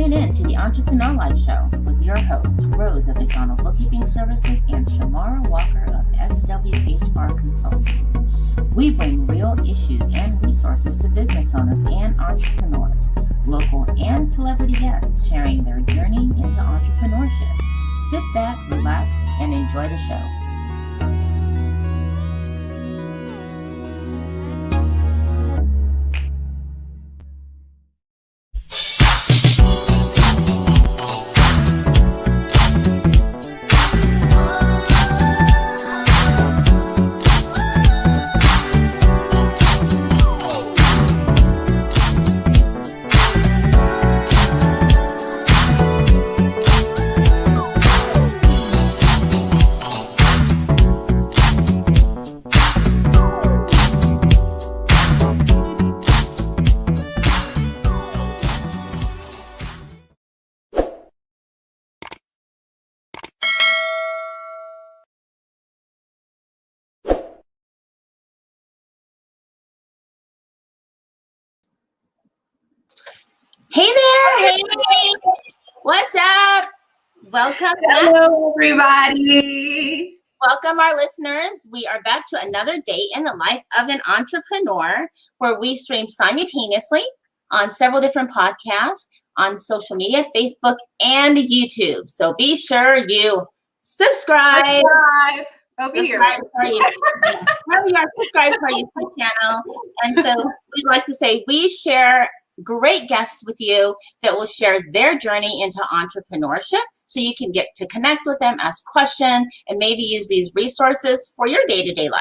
Tune in to the Entrepreneur Life Show with your host, Rose of McDonald Bookkeeping Services and Shamara Walker of SWHR Consulting. We bring real issues and resources to business owners and entrepreneurs, local and celebrity guests sharing their journey into entrepreneurship. Sit back, relax, and enjoy the show. Hey there, hey, what's up? Welcome. Hello, everybody. Welcome, our listeners. We are back to another day in the life of an entrepreneur where we stream simultaneously on several different podcasts, on social media, Facebook, and YouTube. So be sure you subscribe. Over here. Subscribe to our YouTube channel. And so we like to say we share great guests with you that will share their journey into entrepreneurship so you can get to connect with them, ask questions, and maybe use these resources for your day-to-day life.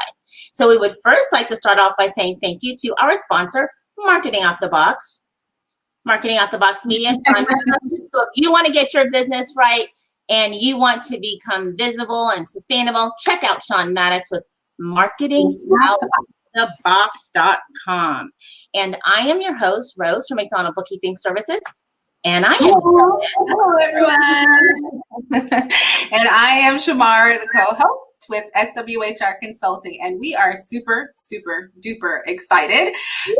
So we would first like to start off by saying thank you to our sponsor, Marketing Out the Box. Marketing Out the Box Media. So if you want to get your business right and you want to become visible and sustainable, check out Sean Maddox with marketingoutthebox.com. And I am your host, Rose from McDonald Bookkeeping Services. And I am Hello, everyone. And I am Shamara, the co-host with SWHR Consulting. And we are super, super duper excited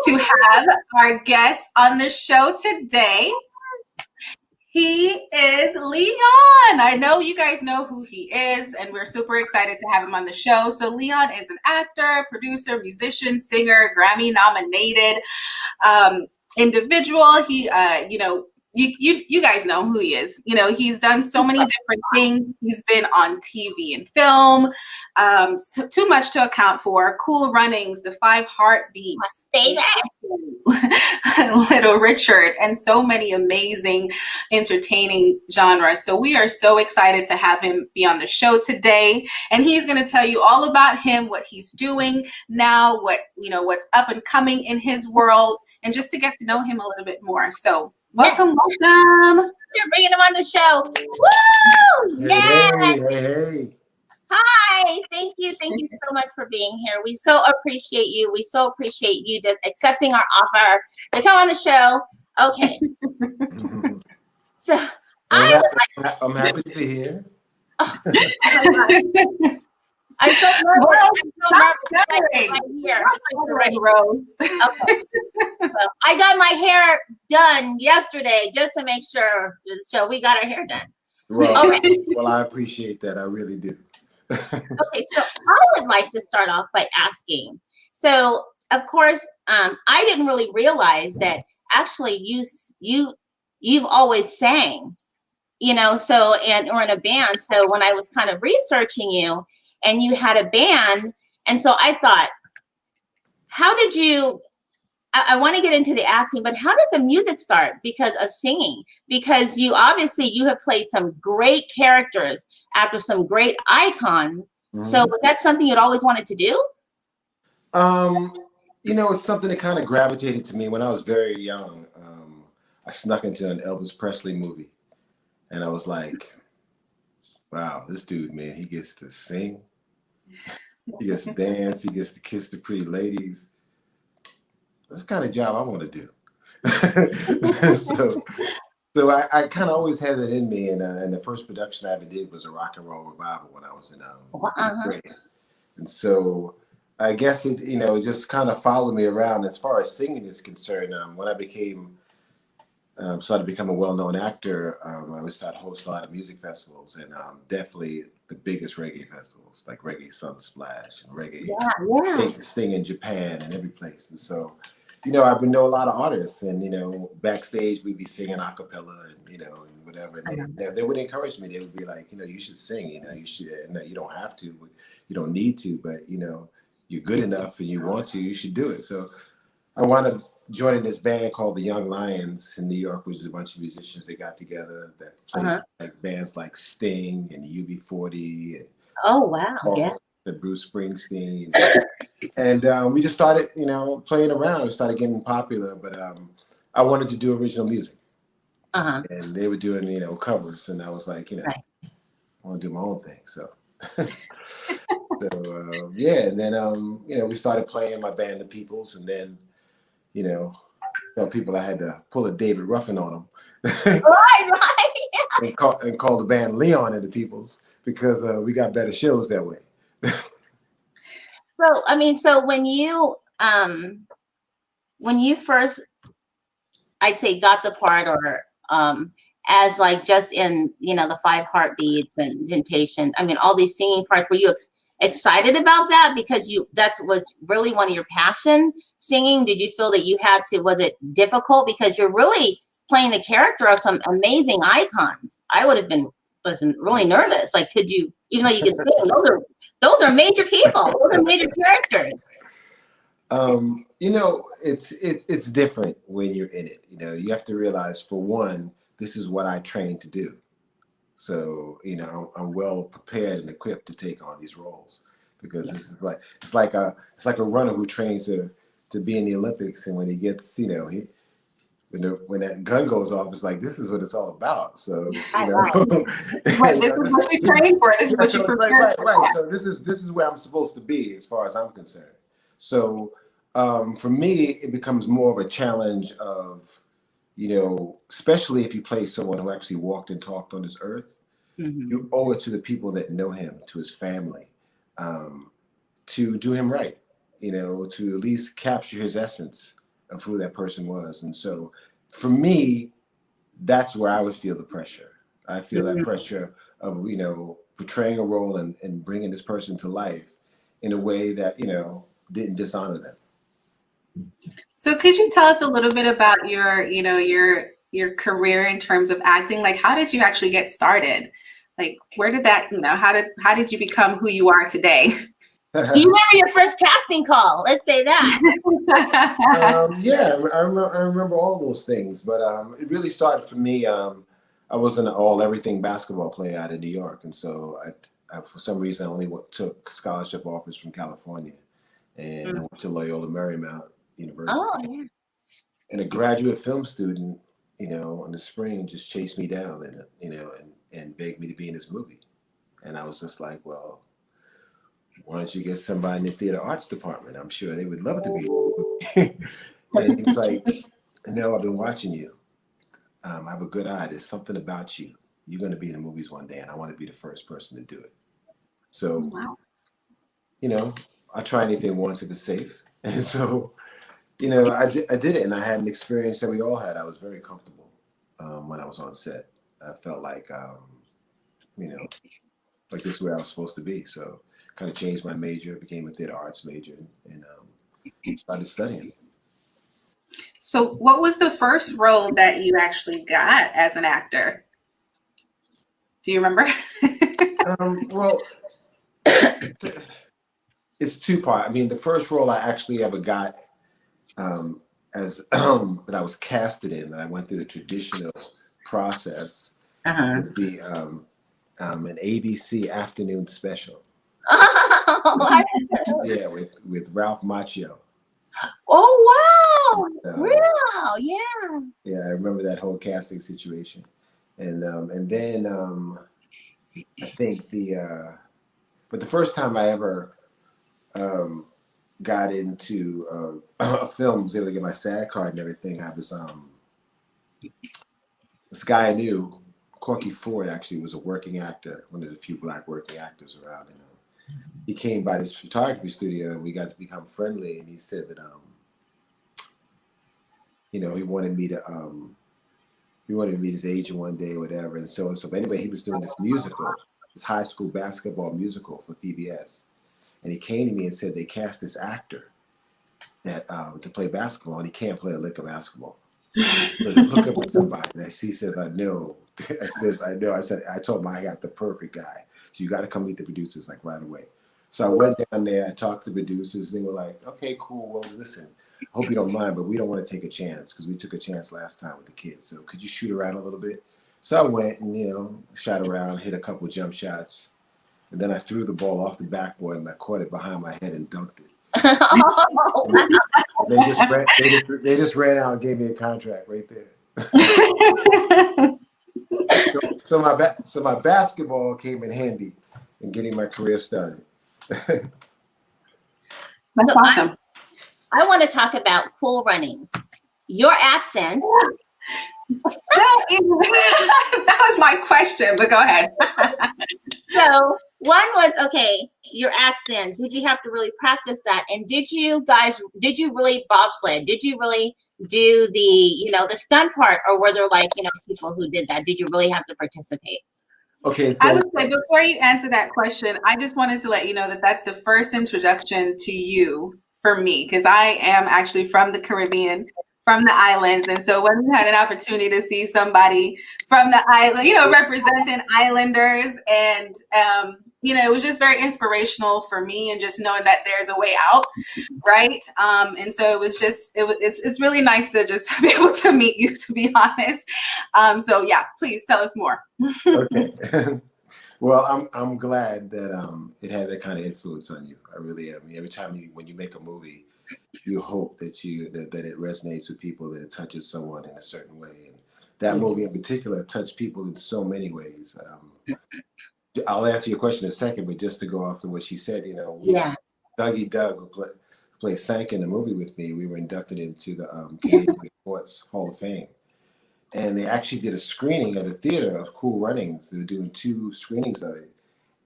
to have our guest on the show today. He is Leon. I know you guys know who he is, and we're super excited to have him on the show. So Leon is an actor, producer, musician, singer, Grammy-nominated individual. He, you guys know who he is. You know, he's done so many different things. He's been on TV and film, so Too Much to Account For, Cool Runnings, The 5 Heartbeats, Stay Back, Little Richard, and so many amazing entertaining genres. So we are so excited to have him be on the show today, and he's going to tell you all about him, what he's doing now, what's up and coming in his world, and just to get to know him a little bit more. So welcome. You're bringing him on the show. Woo! Yes. Hey. Hi. Thank you so much for being here. We so appreciate you. We so appreciate you accepting our offer to come on the show. Okay. So I'm happy to be here. I'm so nervous. Rose. Okay. Well, I got my hair done yesterday just to make sure the show we got our hair done. Well, I appreciate that. I really do. Okay, so I would like to start off by asking. So, of course, I didn't really realize that actually you've always sang, so or in a band. So when I was kind of researching you, and you had a band, and so I thought, how did you? I want to get into the acting, but how did the music start? Because of singing, because you have played some great characters after some great icons. Mm-hmm. So was that something you'd always wanted to do? It's something that kind of gravitated to me when I was very young. I snuck into an Elvis Presley movie, and I was like, wow, this dude, man, he gets to sing, he gets to dance, he gets to kiss the pretty ladies. That's the kind of job I want to do. So I kind of always had that in me, and the first production I ever did was a rock and roll revival when I was in eighth grade. And so I guess it just kind of followed me around as far as singing is concerned. When I became started to become a well-known actor, I would start hosting a lot of music festivals, and definitely the biggest reggae festivals, like Reggae Sunsplash and Reggae Yeah. Sting in Japan and every place. And so, I would know a lot of artists, and backstage we'd be singing a cappella, and and whatever. And they would encourage me. They would be like, you should sing. You should. And you don't have to. You don't need to. But you're good enough, and you want to. You should do it. So I wound up joining this band called the Young Lions in New York, which is a bunch of musicians that got together that played like bands like Sting and UB40 and Oh, wow. Yeah. and Bruce Springsteen. And we just started, playing around. We started getting popular, but I wanted to do original music. And they were doing, covers. And I was like, I want to do my own thing. So, yeah. And then, we started playing my band, The Peoples. And then, tell people I had to pull a David Ruffin on them. Right. and call the band Leon and the Peoples, because we got better shows that way. So, I mean, so when you first, I'd say, got the part, or as like just in, the 5 Heartbeats and Temptation, I mean, all these singing parts, were you excited about that because that was really one of your passions, singing? Did you feel that you had to, was it difficult because you're really playing the character of some amazing icons? I would have wasn't really nervous. Like, could you, even though you could sing, those are major people. Those are major characters. It's different when you're in it. You have to realize, for one, this is what I trained to do. So, I'm well prepared and equipped to take on these roles, because this is it's like a runner who trains to be in the Olympics, and when he gets, when that gun goes off, it's like, this is what it's all about. So, this is what you train for. This is what you prepare for. Right. So this is where I'm supposed to be, as far as I'm concerned. So, for me, it becomes more of a challenge of, especially if you play someone who actually walked and talked on this earth, you owe it to the people that know him, to his family, to do him right, to at least capture his essence of who that person was. And so for me, that's where I would feel the pressure. I feel that pressure of, portraying a role and bringing this person to life in a way that, didn't dishonor them. So could you tell us a little bit about your career in terms of acting? Like, how did you actually get started? Like, where did that, how did you become who you are today? Do you remember your first casting call? Let's say that. Yeah, I remember all those things, but it really started for me. I was an all-everything basketball player out of New York, and so I for some reason, I only took scholarship offers from California, and I went to Loyola Marymount University. Oh, yeah. And a graduate film student, in the spring, just chased me down and begged me to be in this movie, and I was just like, well, why don't you get somebody in the theater arts department? I'm sure they would love to be. And he's like, no, I've been watching you. I have a good eye. There's something about you. You're going to be in the movies one day, and I want to be the first person to do it. So, wow. I try anything once if it's safe. And so, I did it, and I had an experience that we all had. I was very comfortable when I was on set. I felt like, like this is where I was supposed to be. So kind of changed my major, became a theater arts major, and started studying. So what was the first role that you actually got as an actor? Do you remember? Well, it's 2-part. I mean, the first role I actually ever got as that I was casted in, that I went through the traditional process, would be an ABC afternoon special. Yeah, with Ralph Macchio. Oh, wow. Wow. Yeah. Yeah, I remember that whole casting situation. And then I think but the first time I ever got into a film, was able to get my SAG card and everything, I was this guy I knew, Corky Ford, actually was a working actor, one of the few Black working actors around. He came by this photography studio, and we got to become friendly. And he said that, he wanted me to he wanted to meet his agent one day, whatever, and so. But anyway, he was doing this musical, this high school basketball musical for PBS, and he came to me and said they cast this actor that to play basketball, and he can't play a lick of basketball. So to hook up with somebody, and he says, I know. I know. I told him I got the perfect guy. So you got to come meet the producers like right away. So I went down there, I talked to the producers. They were like, okay, cool. Well, listen, I hope you don't mind, but we don't want to take a chance because we took a chance last time with the kids. So could you shoot around a little bit? So I went and, shot around, hit a couple of jump shots. And then I threw the ball off the backboard and I caught it behind my head and dunked it. They just ran out and gave me a contract right there. So my basketball came in handy in getting my career started. That's awesome. I want to talk about Cool Runnings. Your accent. That was my question, but go ahead. So one was, okay, your accent. Did you have to really practice that? And did you really bobsled? Did you really do the stunt part, or were there people who did that? Did you really have to participate? Okay, so I would say before you answer that question, I just wanted to let you know that that's the first introduction to you for me, because I am actually from the Caribbean, from the islands. And so when we had an opportunity to see somebody from the island, representing islanders, and, it was just very inspirational for me, and just knowing that there's a way out. Right. And so it's really nice to just be able to meet you, to be honest. So yeah, please tell us more. Okay. Well, I'm glad that it had that kind of influence on you. I really am. I mean, every time when you make a movie, you hope that that it resonates with people, that it touches someone in a certain way. And that movie in particular touched people in so many ways. I'll answer your question in a second, but just to go off to what she said, Dougie Doug, who played Sank in the movie with me, we were inducted into the Canadian Sports Hall of Fame. And they actually did a screening at a theater of Cool Runnings. They were doing 2 screenings of it.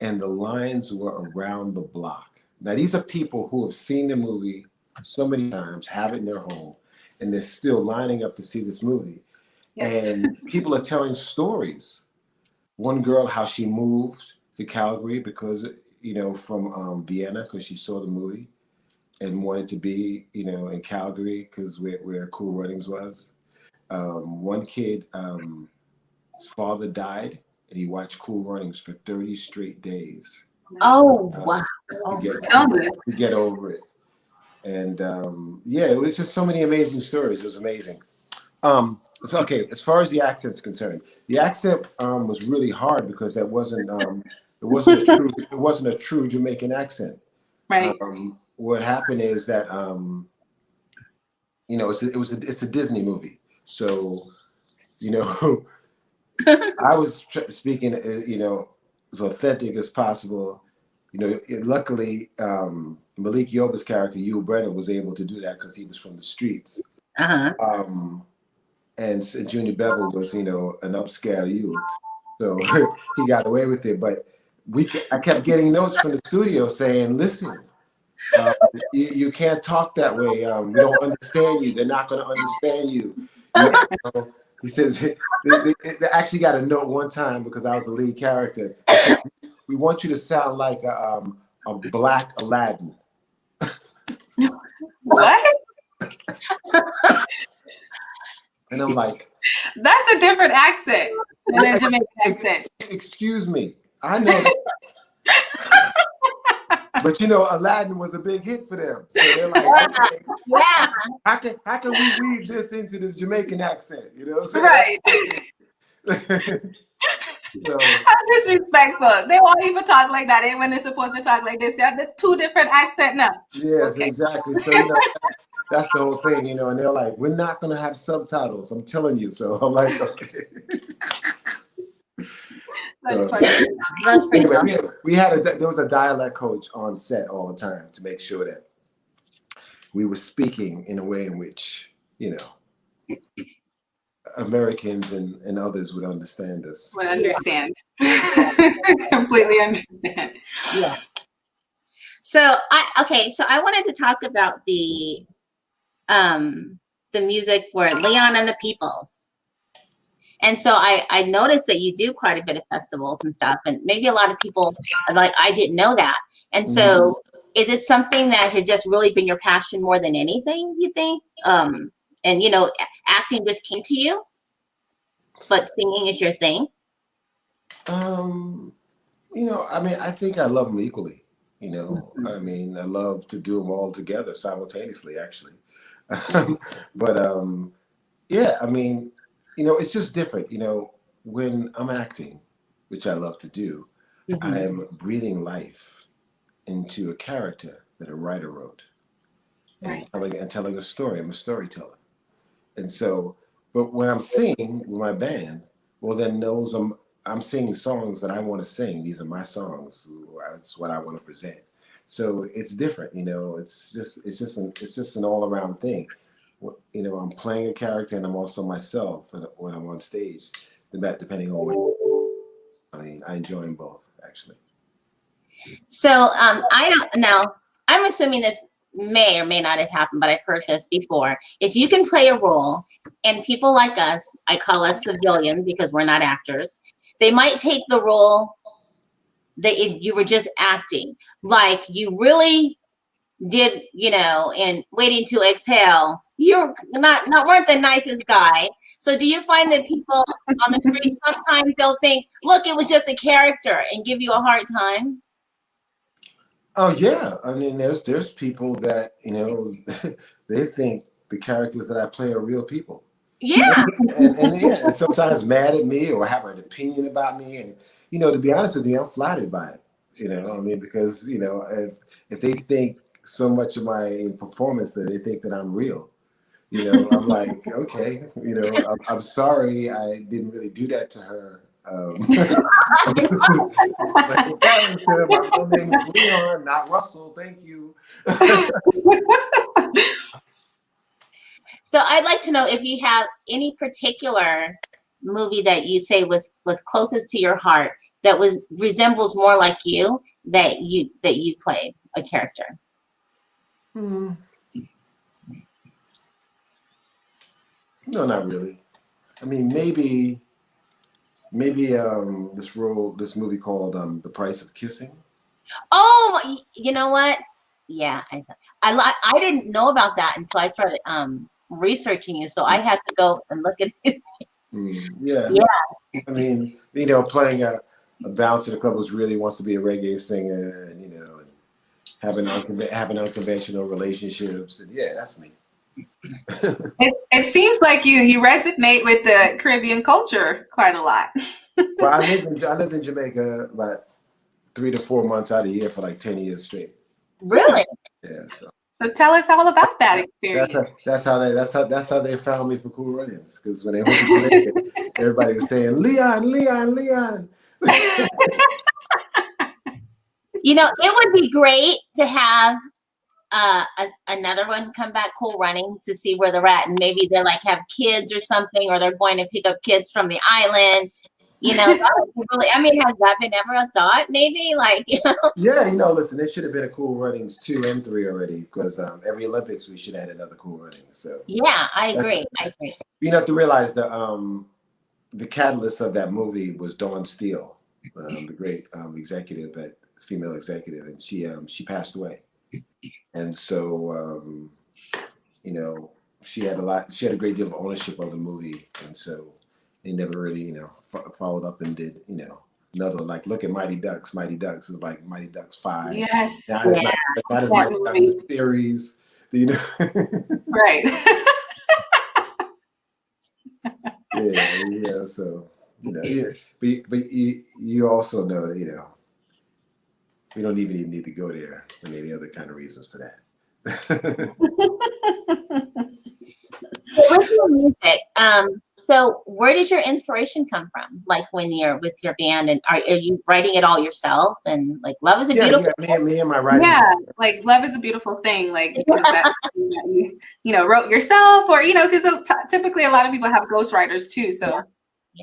And the lines were around the block. Now, these are people who have seen the movie so many times, have it in their home, and they're still lining up to see this movie. Yes. And people are telling stories. One girl, how she moved to Calgary because, from Vienna, because she saw the movie and wanted to be, in Calgary because where Cool Runnings was. One kid, his father died, and he watched Cool Runnings for 30 straight days. Oh, wow. To get over it. And it was just so many amazing stories. It was amazing. So okay, as far as the accent's concerned, the accent was really hard because it wasn't a true Jamaican accent. Right. What happened is that it's a Disney movie, so I was speaking as authentic as possible. Luckily Malik Yoba's character, Hugh Brennan, was able to do that because he was from the streets. And Junior Bevel was, an upscale youth. So he got away with it. But I kept getting notes from the studio saying, listen, you can't talk that way. We don't understand you. They're not going to understand you. He says, they actually got a note one time because I was the lead character. Said, we want you to sound like a black Aladdin. What? And I'm like, that's a different accent than a Jamaican accent. Excuse me. I know that. But Aladdin was a big hit for them. So they're like, okay, how can we weave this into this Jamaican accent? So right. So, how disrespectful. They won't even talk like that. And when they're supposed to talk like this, they have the 2 different accents now. Yes, okay. Exactly. So that's the whole thing, and they're like, we're not going to have subtitles. I'm telling you. So I'm like, okay. That's pretty anyway, there was a dialect coach on set all the time to make sure that we were speaking in a way in which, Americans and others would understand us. Would understand. Completely understand. Yeah. So I wanted to talk about the music for Leon and the Peoples. And so I noticed that you do quite a bit of festivals and stuff, and maybe a lot of people are like, I didn't know that. And so is it something that has just really been your passion more than anything, you think? And you know, acting just came to you, but singing is your thing? You know, I mean, I think I love them equally. You know, I mean, I love to do them all together simultaneously, actually. But yeah, I mean, you know, it's just different. You know, when I'm acting, which I love to do, I am breathing life into a character that a writer wrote Right. and telling a story. I'm a storyteller. And so, but when I'm singing with my band, well, then I'm singing songs that I want to sing. These are my songs. That's what I want to present. So it's different, you know. It's just an all around thing. You know, I'm playing a character and I'm also myself when I'm on stage. Depending on what I mean, I enjoy them both actually. So I don't know. I'm assuming this may or may not have happened, but I've heard this before. Is you can play a role, and people like us, I call us civilians because we're not actors. They might take the role that if you were just acting, like you really did, you know, and Waiting to Exhale. You're not weren't the nicest guy. So do you find that people on the street sometimes they'll think, look, it was just a character, and give you a hard time? Oh yeah, I mean, there's people that you know they think the characters that I play are real people. Yeah. And yeah, and sometimes mad at me or have an opinion about me. And you know, to be honest with you, I'm flattered by it. You know, I mean, because you know, if they think so much of my performance that they think that I'm real, you know, I'm like, okay, you know, I'm sorry, I didn't really do that to her. Like a character. My real name is Leon, not Russell. Thank you. So I'd like to know if you have any particular movie that you say was closest to your heart that was resembles more like you that you played a character. Hmm. No, not really. I mean, maybe this movie called The Price of Kissing. Oh, you know what? Yeah, I didn't know about that until I started researching you. So I had to go and look at it. Yeah. Yeah. I mean, you know, playing a bouncer in the club who really wants to be a reggae singer, and you know, and having unconventional relationships, and yeah, that's me. It seems like you resonate with the Caribbean culture quite a lot. Well, I lived in Jamaica about 3 to 4 months out of the year for like 10 years straight. Really? Yeah, so So tell us all about that experience. that's how they found me for Cool Runnings, because when they went to Jamaica, everybody was saying Leon, Leon, Leon. You know, it would be great to have another one come back, Cool Runnings, to see where they're at, and maybe they're like have kids or something, or they're going to pick up kids from the island. You know, that would be really. I mean, has that been ever a thought? Maybe, like, you know. Yeah, you know, listen, there should have been a Cool Runnings 2 and 3 already, because every Olympics we should add another Cool Runnings. So Yeah, I agree. I agree. you have to realize the catalyst of that movie was Dawn Steele, the great female executive, and she passed away. And so you know, she had a great deal of ownership of the movie, and so they never really, you know, followed up and did, you know, another, like, look at Mighty Ducks. Mighty Ducks is like Mighty Ducks 5. Yes. Not as Mighty Ducks the series, you know. Right. Yeah. So, you know, yeah. But you also know that, you know, we don't even need to go there for any other kind of reasons for that. So with your music, so where does your inspiration come from? Like when you're with your band, and are you writing it all yourself? And like, Love is a Beautiful. Yeah, me and my writing. Yeah, like Love is a Beautiful Thing. Like, is that something that you know, wrote yourself, or, you know, because typically a lot of people have ghostwriters too. So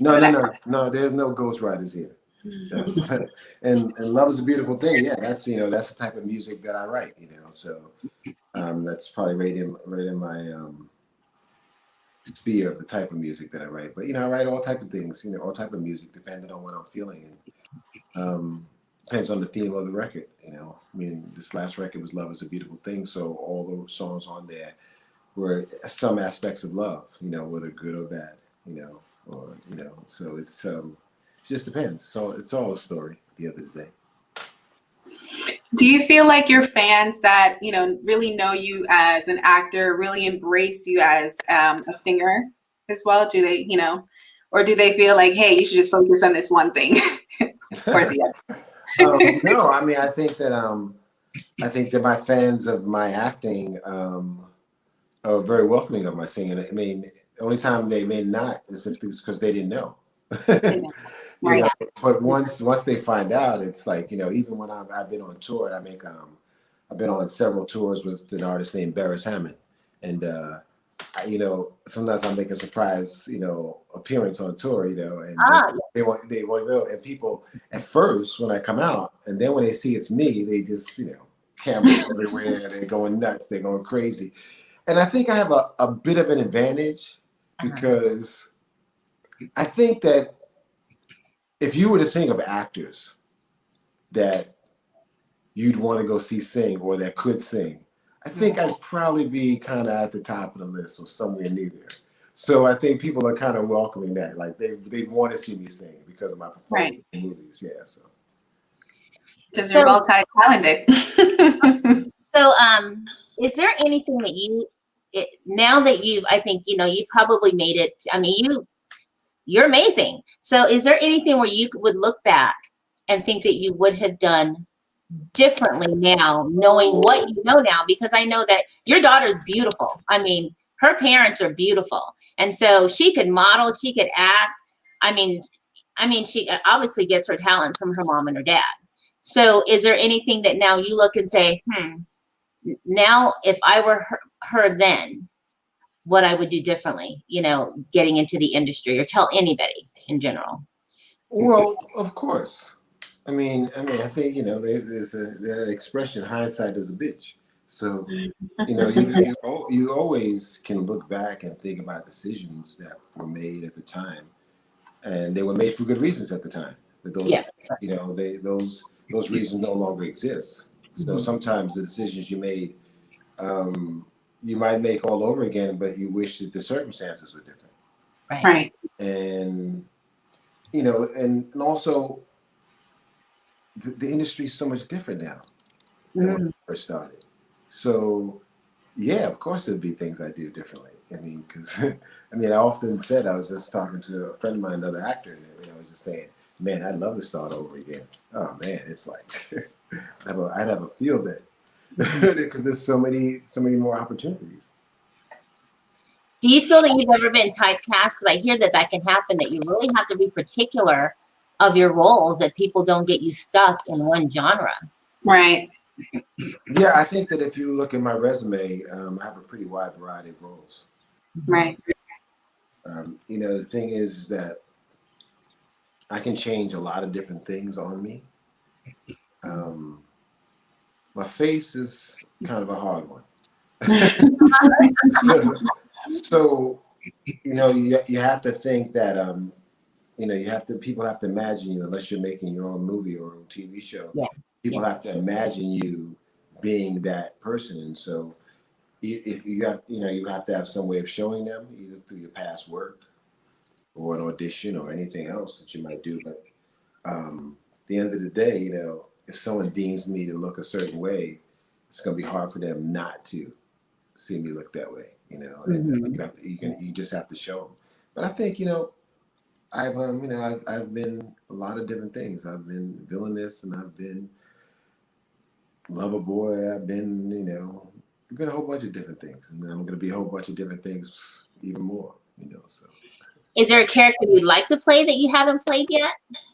no, there's no ghostwriters here. And Love is a Beautiful Thing. Yeah, that's, you know, that's the type of music that I write, you know. So that's probably right in my sphere of the type of music that I write. But I write all type of things, all type of music depending on what I'm feeling, and depends on the theme of the record. I mean, this last record was "Love Is a Beautiful Thing," so all the songs on there were some aspects of love, whether good or bad, or so it just depends. So it's all a story at the end of the day. Do you feel like your fans that, really know you as an actor really embrace you as a singer as well? Do they, or do they feel like, hey, you should just focus on this one thing or the other? No, I mean, I think that my fans of my acting are very welcoming of my singing. I mean, the only time they may not is if it's because they didn't know. Right. But once they find out, it's like, even when I've been on tour, I've been on several tours with an artist named Barris Hammond, and sometimes I make a surprise appearance on tour, and they want to know, and people at first when I come out, and then when they see it's me, they just cameras everywhere, they're going nuts, they're going crazy, and I think I have a bit of an advantage because I think that if you were to think of actors that you'd want to go see sing or that could sing, I think I'd probably be kind of at the top of the list or somewhere near there. So I think people are kind of welcoming that. Like they want to see me sing because of my performance in movies. Yeah. So. Because you're multi-talented. So, is there anything that now that I think, you probably made it, I mean, you're amazing. So is there anything where you would look back and think that you would have done differently now, knowing what you know now? Because I know that your daughter's beautiful. I mean, her parents are beautiful. And so she could model, she could act. I mean, she obviously gets her talents from her mom and her dad. So is there anything that now you look and say, now if I were her then, what I would do differently, getting into the industry, or tell anybody in general? Well, of course. I mean, I think, there's that expression, hindsight is a bitch. So, you always can look back and think about decisions that were made at the time, and they were made for good reasons at the time. But those, those reasons no longer exist. So sometimes the decisions you made, you might make all over again, but you wish that the circumstances were different. Right. And, and also the industry is so much different now than when I first started. So, yeah, of course there'd be things I do differently. I mean, because, I often said, I was just talking to a friend of mine, another actor, and I was just saying, man, I'd love to start over again. Oh, man, it's like, I'd have a field day. Because there's so many more opportunities. Do you feel that you've ever been typecast? Because I hear that can happen, that you really have to be particular of your roles, that people don't get you stuck in one genre. Right. Yeah, I think that if you look at my resume, I have a pretty wide variety of roles. Right. The thing is that I can change a lot of different things on me. My face is kind of a hard one. so you have to think that people have to imagine you, unless you're making your own movie or own TV show. Yeah. People have to imagine you being that person, and so if you have to have some way of showing them, either through your past work or an audition or anything else that you might do. But at the end of the day, if someone deems me to look a certain way, it's going to be hard for them not to see me look that way, and so you just have to show them. But I think, I've been a lot of different things. I've been villainous, and I've been lover boy. I've been, a whole bunch of different things, and I'm going to be a whole bunch of different things even more, so. Is there a character you'd like to play that you haven't played yet?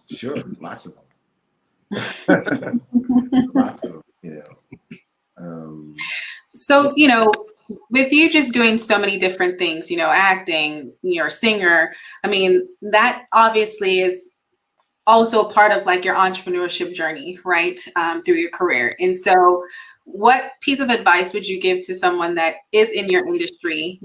Sure, lots of them. Lots of them, So, with you just doing so many different things, acting, you're a singer, that obviously is also part of like your entrepreneurship journey, right? Through your career. And so what piece of advice would you give to someone that is in your industry,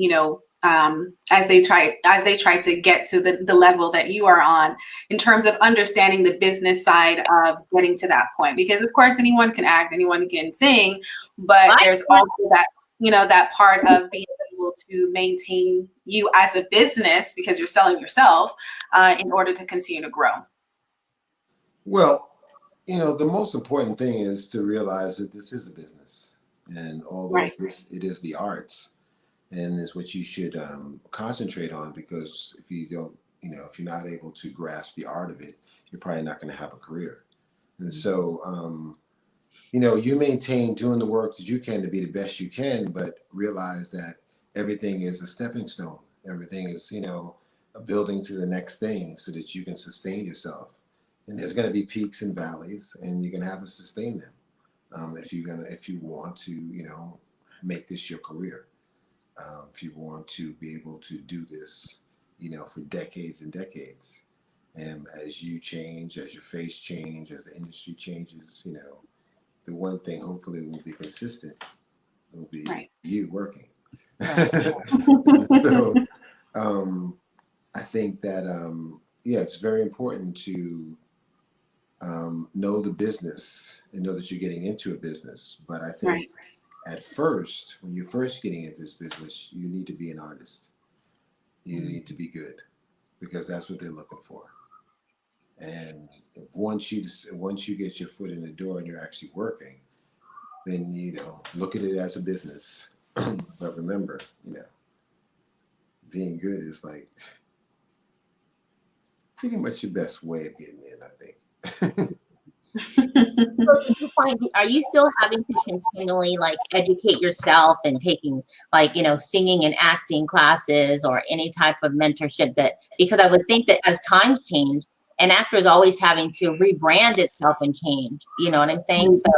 as they try to get to the level that you are on, in terms of understanding the business side of getting to that point? Because of course anyone can act, anyone can sing, but there's also that, that part of being able to maintain you as a business, because you're selling yourself, in order to continue to grow. Well, the most important thing is to realize that this is a business, and although Right. it is the arts, and is what you should concentrate on, because if you don't, if you're not able to grasp the art of it, you're probably not going to have a career. And so, you maintain doing the work that you can to be the best you can, but realize that everything is a stepping stone. Everything is, a building to the next thing, so that you can sustain yourself. And there's going to be peaks and valleys, and you're going to have to sustain them if you want to, make this your career. If you want to be able to do this, for decades and decades. And as you change, as your face change, as the industry changes, the one thing hopefully will be consistent will be you working. So I think that, it's very important to know the business and know that you're getting into a business. But I think at first, when you're first getting into this business, you need to be an artist. You need to be good, because that's what they're looking for. And once you get your foot in the door and you're actually working, then look at it as a business. But remember, being good is like pretty much your best way of getting in, I think. So did you find, are you still having to continually like educate yourself and taking like, singing and acting classes or any type of mentorship? That, because I would think that as times change, an actor is always having to rebrand itself and change, you know what I'm saying? So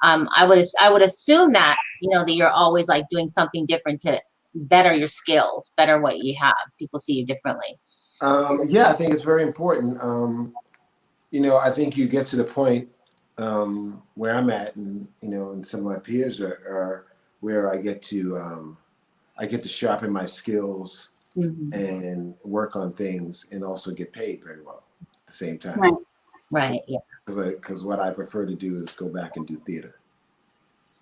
I would assume that, that you're always like doing something different to better your skills, better what you have. People see you differently. Yeah, I think it's very important. I think you get to the point where I'm at, and and some of my peers are where I get to sharpen my skills and work on things, and also get paid very well at the same time. Right. Yeah. Because what I prefer to do is go back and do theater.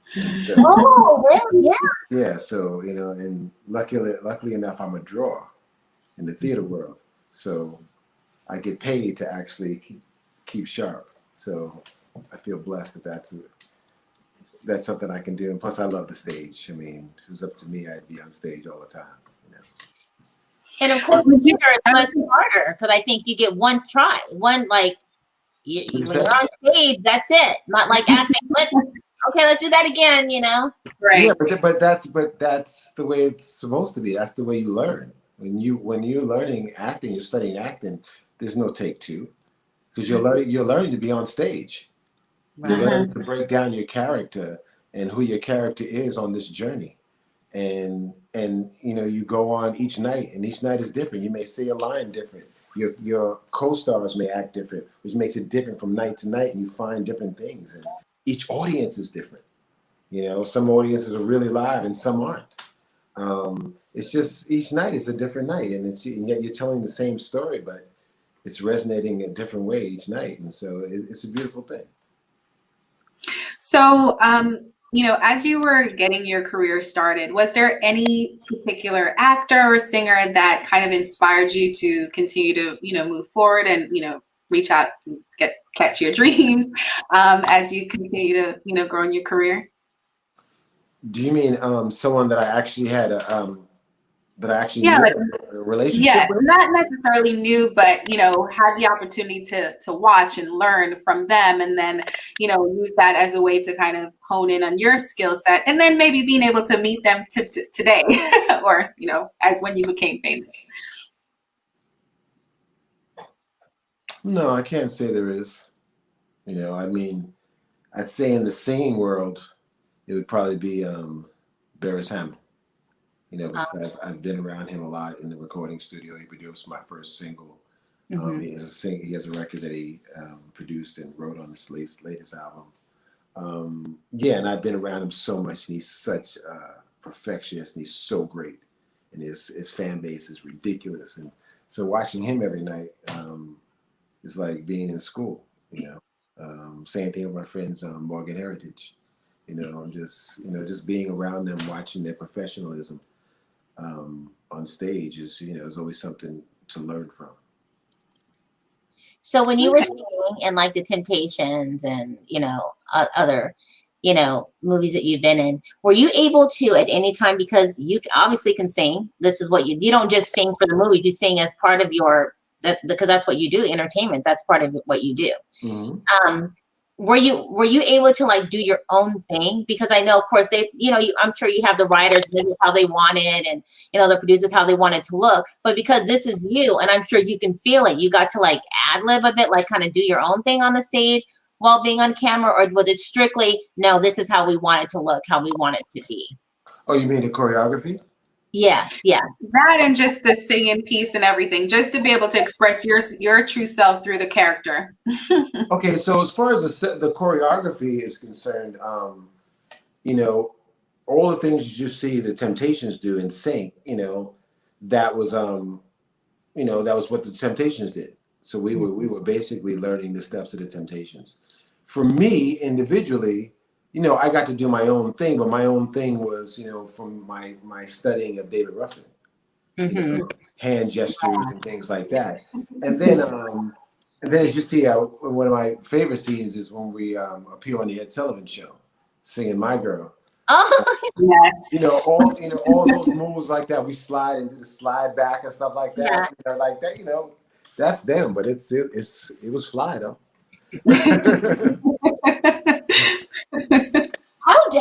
So, oh, well, yeah. Yeah. So and luckily enough, I'm a draw in the theater world, so I get paid to actually keep sharp. So I feel blessed that that's something I can do. And plus, I love the stage. I mean, if it was up to me, I'd be on stage all the time. And of course, with theater, it's much harder, because I think you get one try, when you're on stage, that's it. Not like acting. Let's do that again. Right. Yeah, but that's the way it's supposed to be. That's the way you learn. When you're learning acting, you're studying acting. There's no take two, because you're learning to be on stage. You're learning to break down your character and who your character is on this journey. And you go on each night, and each night is different. You may say a line different. Your co-stars may act different, which makes it different from night to night, and you find different things. And each audience is different. Some audiences are really live and some aren't. It's just each night is a different night, and yet you're telling the same story, but it's resonating a different way each night. And so it's a beautiful thing. So, as you were getting your career started, was there any particular actor or singer that kind of inspired you to continue to, move forward and, reach out and catch your dreams as you continue to, grow in your career? Do you mean someone that I actually had a relationship with? Not necessarily new, but had the opportunity to watch and learn from them, and then use that as a way to kind of hone in on your skill set, and then maybe being able to meet them today, or as when you became famous. No, I can't say there is. I mean, I'd say in the singing world, it would probably be Barris Hammond. Because I've been around him a lot in the recording studio. He produced my first single. He has a record that he produced and wrote on his latest album. And I've been around him so much, and he's such a perfectionist, and he's so great. and his fan base is ridiculous. And so watching him every night is like being in school, you know. Same thing with my friends, Morgan Heritage, you know, just being around them, watching their professionalism on stage is, you know, is always something to learn from. So when you were singing in like the Temptations and, you know, other, you know, movies that you've been in, were you able to at any time, because you obviously can sing, this is what you don't just sing for the movies, you sing as part of your, because that's what you do, entertainment, that's part of what you do. Mm-hmm. Were you able to like do your own thing? Because I know, of course, they, you know, I'm sure you have the writers, this is how they want it, and, you know, the producers, how they want it to look. But because this is you, and I'm sure you can feel it, you got to like ad lib a bit, like kind of do your own thing on the stage while being on camera, or was it strictly, no, this is how we want it to look, how we want it to be? Oh, you mean the choreography? Yeah. That and just the singing piece and everything, just to be able to express your true self through the character. Okay, so as far as the choreography is concerned, you know, all the things you see the Temptations do and sing, you know, that was you know, that was what the Temptations did. So we were basically learning the steps of the Temptations. For me individually, you know, I got to do my own thing, but my own thing was, you know, from my studying of David Ruffin, you know, hand gestures and things like that. And then as you see, one of my favorite scenes is when we appear on the Ed Sullivan Show, singing "My Girl." Oh, Yes. You know, all those moves like that. We slide and do the slide back and stuff like that. Yeah. You know, like that. You know, that's them, but it was fly though.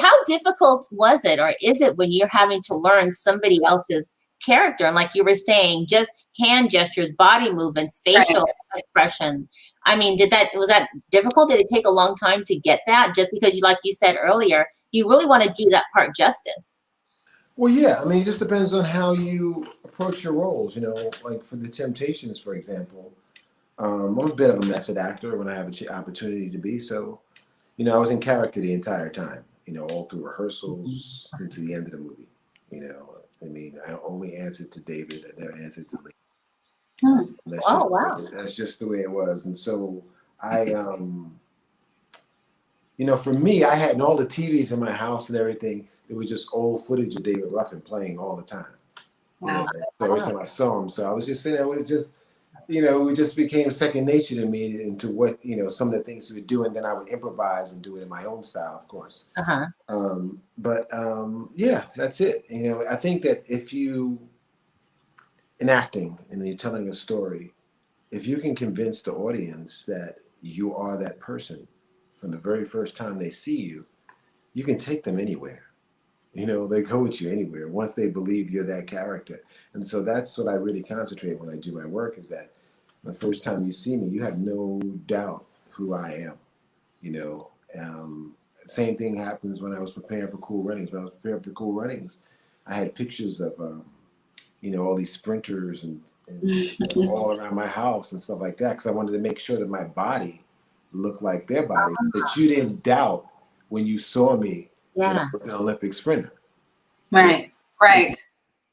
How difficult was it, or is it, when you're having to learn somebody else's character? And like you were saying, just hand gestures, body movements, facial expression. I mean, was that difficult? Did it take a long time to get that? Just because like you said earlier, you really want to do that part justice. Well, yeah. I mean, it just depends on how you approach your roles. You know, like for the Temptations, for example, I'm a bit of a method actor when I have an opportunity to be. So, you know, I was in character the entire time. You know, all through rehearsals into the end of the movie. You know, I mean, I only answered to David. I never answered to Lee. That's just the way it was. And so I, you know, for me, I had all the TVs in my house and everything. It was just old footage of David Ruffin playing all the time. Wow. You know? So every time I saw him, so I was just saying, it was just, you know, it just became second nature to me into what, you know, some of the things he would do, and then I would improvise and do it in my own style, of course. Yeah, that's it. You know, I think that if you, in acting and you're telling a story, if you can convince the audience that you are that person from the very first time they see you, you can take them anywhere. You know, they go with you anywhere once they believe you're that character. And so that's what I really concentrate when I do my work, is that the first time you see me, you have no doubt who I am. You know, same thing happens when I was preparing for Cool Runnings. When I was preparing for Cool Runnings, I had pictures of, you know, all these sprinters and all around my house and stuff like that, because I wanted to make sure that my body looked like their body, that you didn't doubt when you saw me that I was an Olympic sprinter. Right.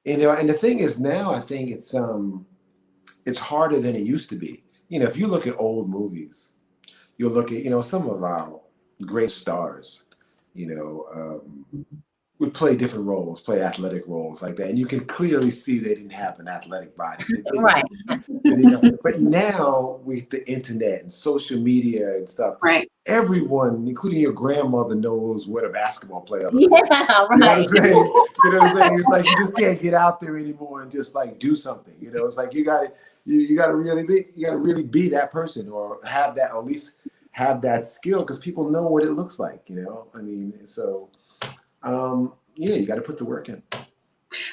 You know, and the thing is now, I think it's harder than it used to be. You know, if you look at old movies, you'll look at, you know, some of our great stars, you know, would play different roles, play athletic roles like that. And you can clearly see they didn't have an athletic body. Right. You know, but now with the internet and social media and stuff, everyone, including your grandmother, knows what a basketball player looks like. Right. You know what I'm saying? You know what I'm saying? It's like you just can't get out there anymore and just like do something. You know, it's like you gotta really be that person, or have that, or at least have that skill, because people know what it looks like, you know? I mean, so yeah, you got to put the work in.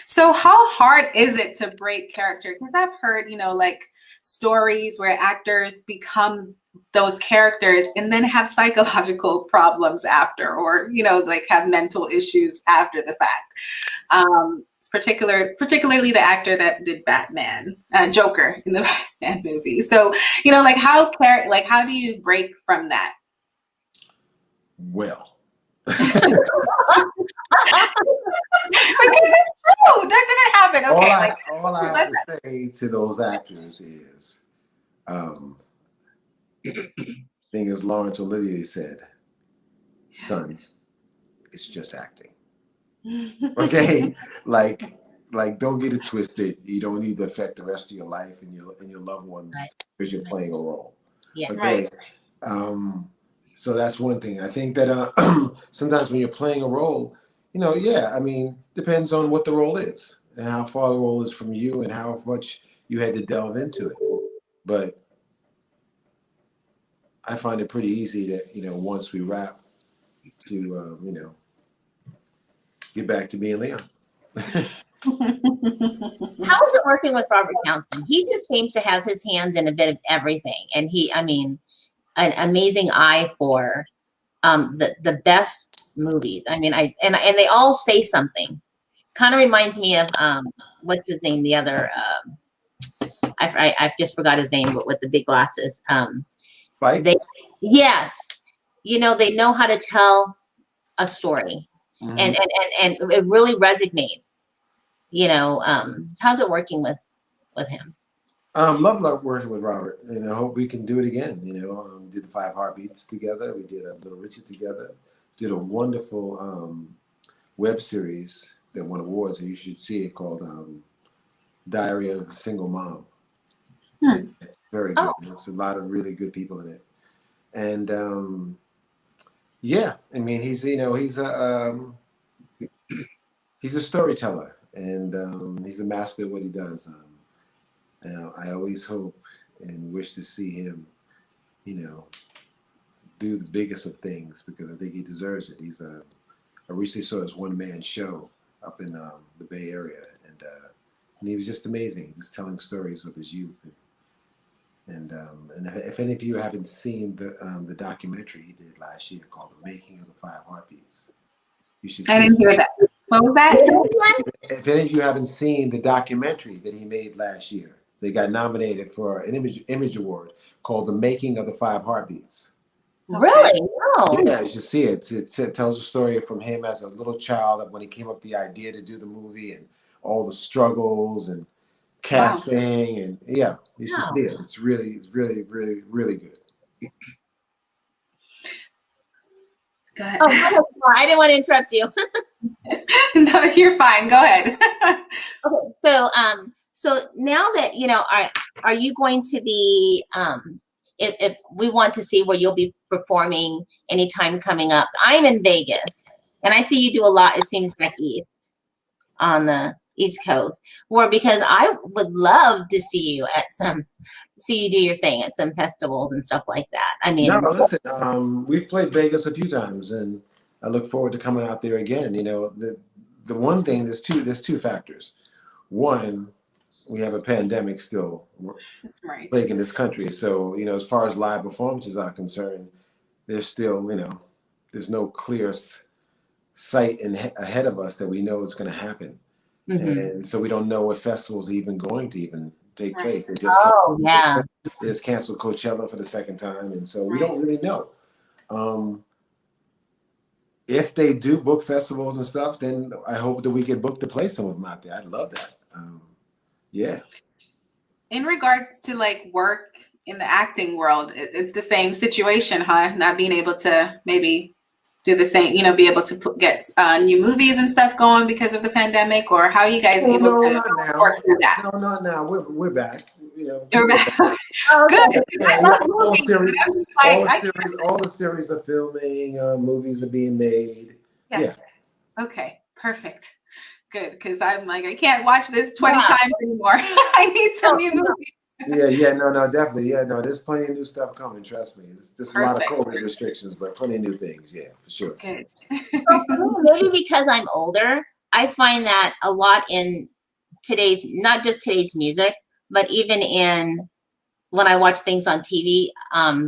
So how hard is it to break character? Because I've heard, you know, like stories where actors become those characters and then have psychological problems after, or, you know, like have mental issues after the fact. Particularly the actor that did Batman, Joker in the Batman movie. So, you know, like how do you break from that? Well, because it's true, doesn't it it. Okay, all I have to say to those actors is, thing as Laurence Olivier said, son, it's just acting. Okay, don't get it twisted. You don't need to affect the rest of your life and your loved ones because you're playing a role. Yeah. Okay. Right. So that's one thing. I think that sometimes when you're playing a role, I mean, depends on what the role is and how far the role is from you and how much you had to delve into it. But I find it pretty easy that, once we wrap to, get back to being Leon. How is it working with Robert Townsend? He just seems to have his hands in a bit of everything. And an amazing eye for the best movies. I mean, and they all say something. Kind of reminds me of what's his name? The other I've just forgot his name, but with the big glasses. Spike? Yes. They know how to tell a story. Mm-hmm. and it really resonates. How's it working with him? Love working with Robert, and I hope we can do it again. Did the 5 Heartbeats together. We did Little Richard together. Did a wonderful web series that won awards, and you should see it, called Diary of a Single Mom. It's very good. There's a lot of really good people in it, and I mean, he's a storyteller, and he's a master at what he does. I always hope and wish to see him, do the biggest of things, because I think he deserves it. I recently saw his one-man show up in the Bay Area, and he was just amazing, just telling stories of his youth. And if any of you haven't seen the documentary he did last year called The Making of the 5 Heartbeats, you should see it. I didn't hear that. What was that? If any of you haven't seen the documentary that he made last year, they got nominated for an Image Award called The Making of the 5 Heartbeats. Really? No. Yeah, you should see it. It tells a story from him as a little child, when he came up with the idea to do the movie, and all the struggles and casting, and you should see it. It's really, really, really good. Go ahead. Oh, I didn't want to interrupt you. No, you're fine. Go ahead. Okay, so now that are you going to be if we want to see where you'll be performing anytime coming up? I'm in Vegas, and I see you do a lot. It seems like on the East Coast, because I would love to see you do your thing at some festivals and stuff like that. I mean, no, listen, we've played Vegas a few times, and I look forward to coming out there again. The one thing, there's two factors. One, we have a pandemic still plaguing this country. So, as far as live performances are concerned, there's still, there's no clear sight ahead of us that we know is going to happen. Mm-hmm. And so we don't know what festivals are even going to even take place. They just canceled Coachella for the second time. And so we don't really know. If they do book festivals and stuff, then I hope that we get booked to play some of them out there. I'd love that. In regards to work in the acting world, it's the same situation, huh? Not being able to maybe do the same, be able to get new movies and stuff going because of the pandemic, or how are you guys able to work through that? No, not now. We're back. You're back. Good. All the series are filming. Movies are being made. Yeah. Okay. Perfect. Good, because I'm I can't watch this 20 times anymore. I need some new movies. No, definitely. There's plenty of new stuff coming, trust me. It's just a lot of COVID restrictions, but plenty of new things, for sure. Good. Maybe because I'm older, I find that a lot in not just today's music, but even when I watch things on TV,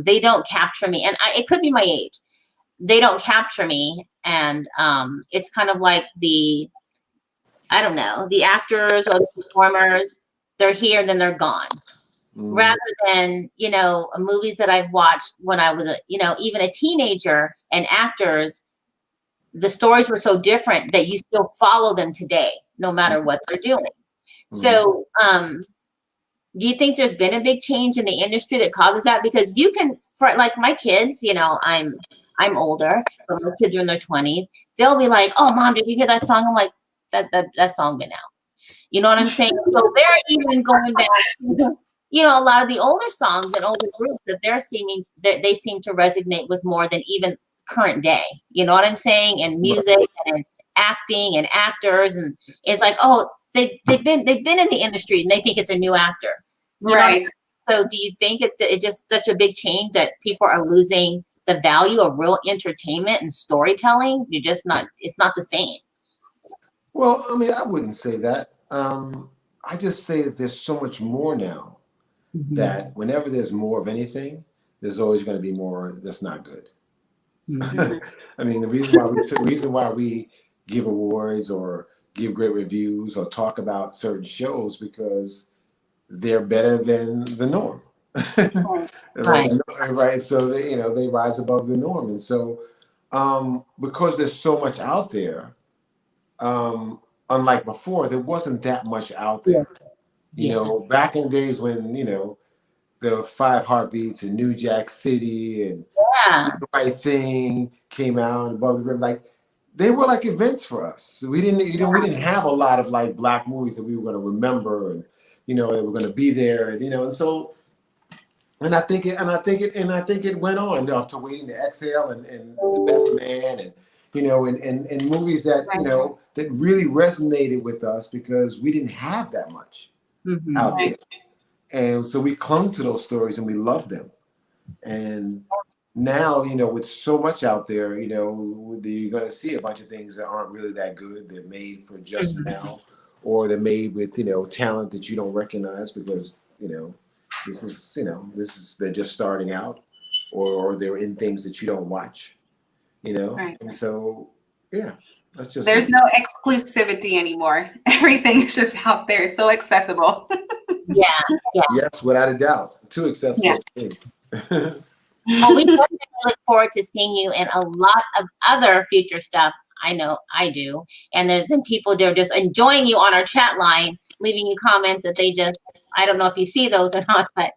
they don't capture me. And it could be my age. They don't capture me. And it's kind of like the actors or the performers, they're here and then they're gone. Rather than, movies that I've watched when I was even a teenager, and actors, the stories were so different that you still follow them today, no matter what they're doing. So, do you think there's been a big change in the industry that causes that? Because you can, for like my kids, you know, I'm older, but my kids are in their 20s. They'll be like, "Oh, mom, did you hear that song?" I'm like, that song been out. You know what I'm saying? So they're even going back to, you know, a lot of the older songs and older groups that they seem to resonate with more than even current day. You know what I'm saying? And music and acting and actors, and it's like, oh, they've been in the industry and they think it's a new actor. You know what I mean? So do you think it's just such a big change that people are losing the value of real entertainment and storytelling? It's not the same. Well, I mean, I wouldn't say that. I just say that there's so much more now that whenever there's more of anything, there's always going to be more that's not good. I mean, the reason why we give awards or give great reviews or talk about certain shows because they're better than the norm. Right. So they rise above the norm, and so because there's so much out there. Unlike before, there wasn't that much out there. You know, back in the days when, the Five Heartbeats and New Jack City and The Right Thing came out, Above the Rim, like they were like events for us. We didn't have a lot of like black movies that we were going to remember and that were going to be there and so I think it went on to Waiting to Exhale and The Best Man and movies that that really resonated with us because we didn't have that much out there, and so we clung to those stories and we loved them. And now with so much out there, you're going to see a bunch of things that aren't really that good. They're made for just now, or they're made with talent that you don't recognize because this is they're just starting out, or they're in things that you don't watch. And so that's just there's no exclusivity anymore. Everything's just out there. It's so accessible. Yes, without a doubt. Too accessible. Well, we definitely look forward to seeing you in a lot of other future stuff. I know I do. And there's been people that are just enjoying you on our chat line, leaving you comments that I don't know if you see those or not, but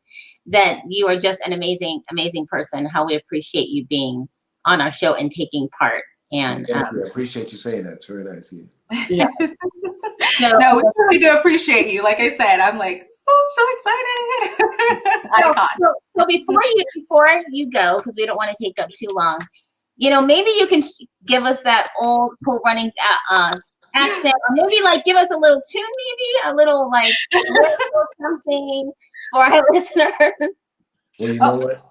that you are just an amazing, amazing person. How we appreciate you being on our show and taking part. And thank you. I appreciate you saying that. It's very nice of you. Yeah. No, we really do appreciate you. Like I said, I'm like, oh, so excited. So before you go, because we don't want to take up too long, maybe you can give us that old Cool Runnings accent, or maybe like give us a little tune, maybe a little like something for our listeners. Well, you know what?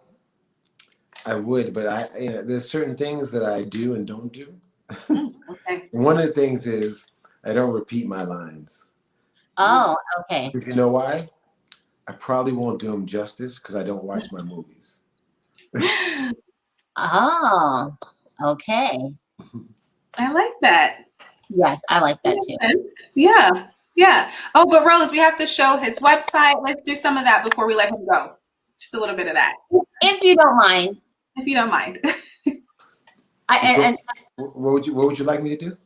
I would, but there's certain things that I do and don't do. Okay. One of the things is I don't repeat my lines. Oh, okay. Because you know why? I probably won't do them justice because I don't watch my movies. Oh, okay. I like that. Yes, I like that too. Yeah. Oh, but Rose, we have to show his website. Let's do some of that before we let him go. Just a little bit of that. If you don't mind. If you don't mind. What would you like me to do?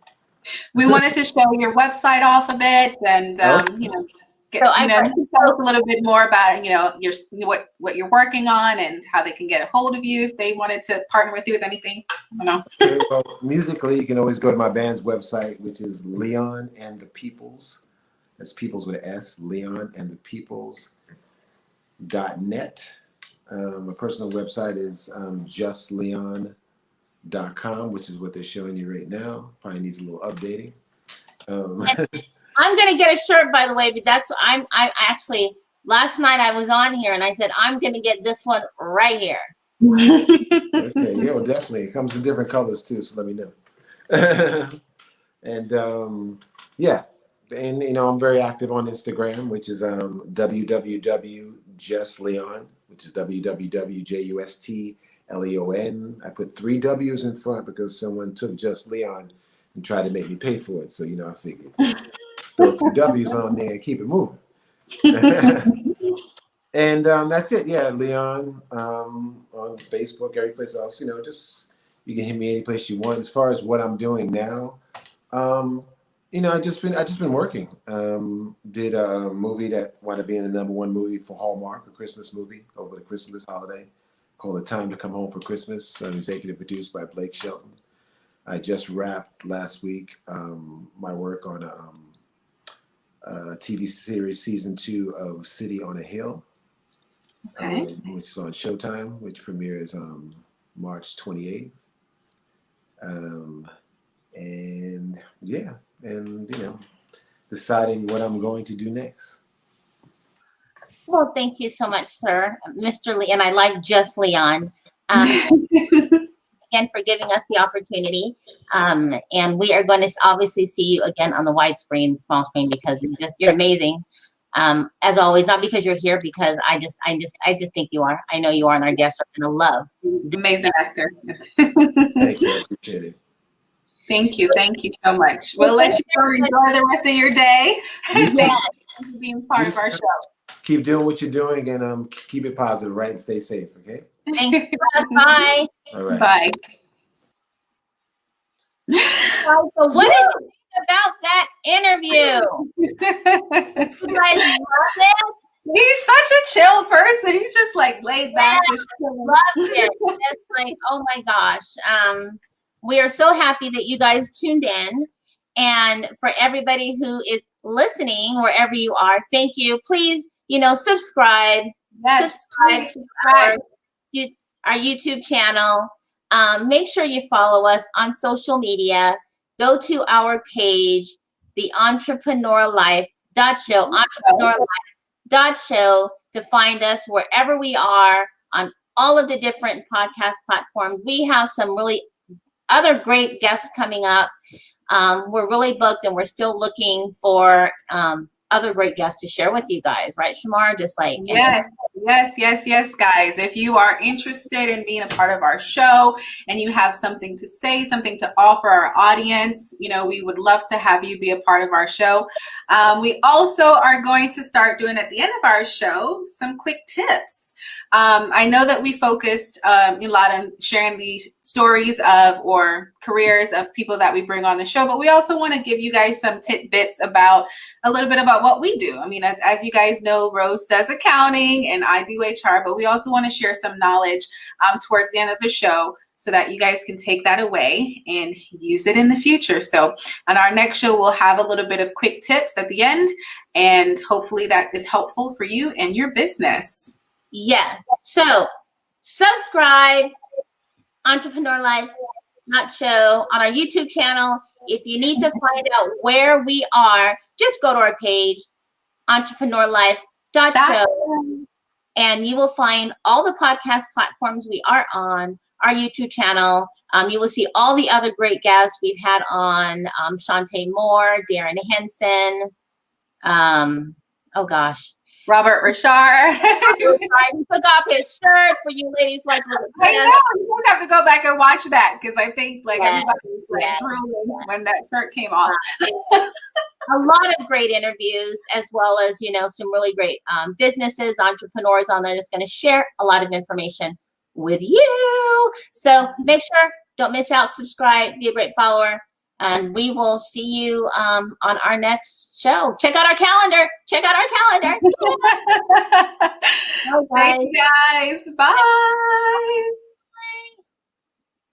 We wanted to show your website off a bit and you can tell us a little bit more about what you're working on and how they can get a hold of you if they wanted to partner with you with anything. I don't know. Okay, well, musically, you can always go to my band's website, which is Leon and the Peoples. That's Peoples with an S. Leon and the Peoples.net. My personal website is justleon.com, which is what they're showing you right now. Probably needs a little updating. I'm gonna get a shirt, by the way, but I actually last night I was on here and I said I'm gonna get this one right here. Okay, yeah, well, definitely. It comes in different colors too, so let me know. And and I'm very active on Instagram, which is www.justleon, which is www.justleon. I put 3 W's in front because someone took Just Leon and tried to make me pay for it. So I figured throw a few W's on there and keep it moving. And that's it. Yeah, Leon on Facebook, every place else. Just you can hit me any place you want. As far as what I'm doing now, I just been working. Did a movie that wound up being the #1 movie for Hallmark, a Christmas movie over the Christmas holiday, called "A Time to Come Home for Christmas." Executive produced by Blake Shelton. I just wrapped last week my work on a TV series season 2 of City on a Hill, which is on Showtime, which premieres March 28th. And yeah, and deciding what I'm going to do next. Well, thank you so much, sir, Mr. Lee, and I like just Leon. Again, for giving us the opportunity. And we are going to obviously see you again on the wide screen, small screen, because you're amazing. As always, not because you're here, because I just think you are. I know you are, and our guests are going to love. Amazing actor. Thank you. I appreciate it. Thank you so much. We'll let you go enjoy the rest of your day. Thank you for being part of our show. Keep doing what you're doing, and keep it positive, right? And stay safe, okay? Thanks. Bye. All right. Bye. So what did you think about that interview? You guys love it? He's such a chill person. He's just like laid back. Yeah, just chilling. loved it. It's like, oh my gosh. We are so happy that you guys tuned in. And for everybody who is listening, wherever you are, thank you. Please, subscribe. Yes, Subscribe to our YouTube channel. Make sure you follow us on social media. Go to our page, the entrepreneurlife.show, entrepreneurlife.show, to find us wherever we are on all of the different podcast platforms. We have some really other great guests coming up. We're really booked, and we're still looking for other great guests to share with you guys, right, Shamar? Just like yes, guys. If you are interested in being a part of our show and you have something to say, something to offer our audience, we would love to have you be a part of our show. We also are going to start doing at the end of our show some quick tips. I know that we focused a lot on sharing the stories of or careers of people that we bring on the show, but we also want to give you guys some tidbits about a little bit about what we do. I mean, as you guys know, Rose does accounting and I do HR, but we also want to share some knowledge towards the end of the show so that you guys can take that away and use it in the future. So on our next show, we'll have a little bit of quick tips at the end, and hopefully that is helpful for you and your business. Yeah. So subscribe, Entrepreneur Life Show, on our YouTube channel. If you need to find out where we are, just go to our page, entrepreneurlife.show, and you will find all the podcast platforms we are on, our YouTube channel. You will see all the other great guests we've had on, Shantae Moore, Darren Henson, Robert Richard. He took off his shirt for you ladies like I know. You have to go back and watch that, because I think everybody was drooling when that shirt came off. A lot of great interviews, as well as some really great businesses, entrepreneurs on there that's going to share a lot of information with you. So make sure, don't miss out, subscribe, be a great follower. And we will see you on our next show. Check out our calendar. Thank you, guys. Bye.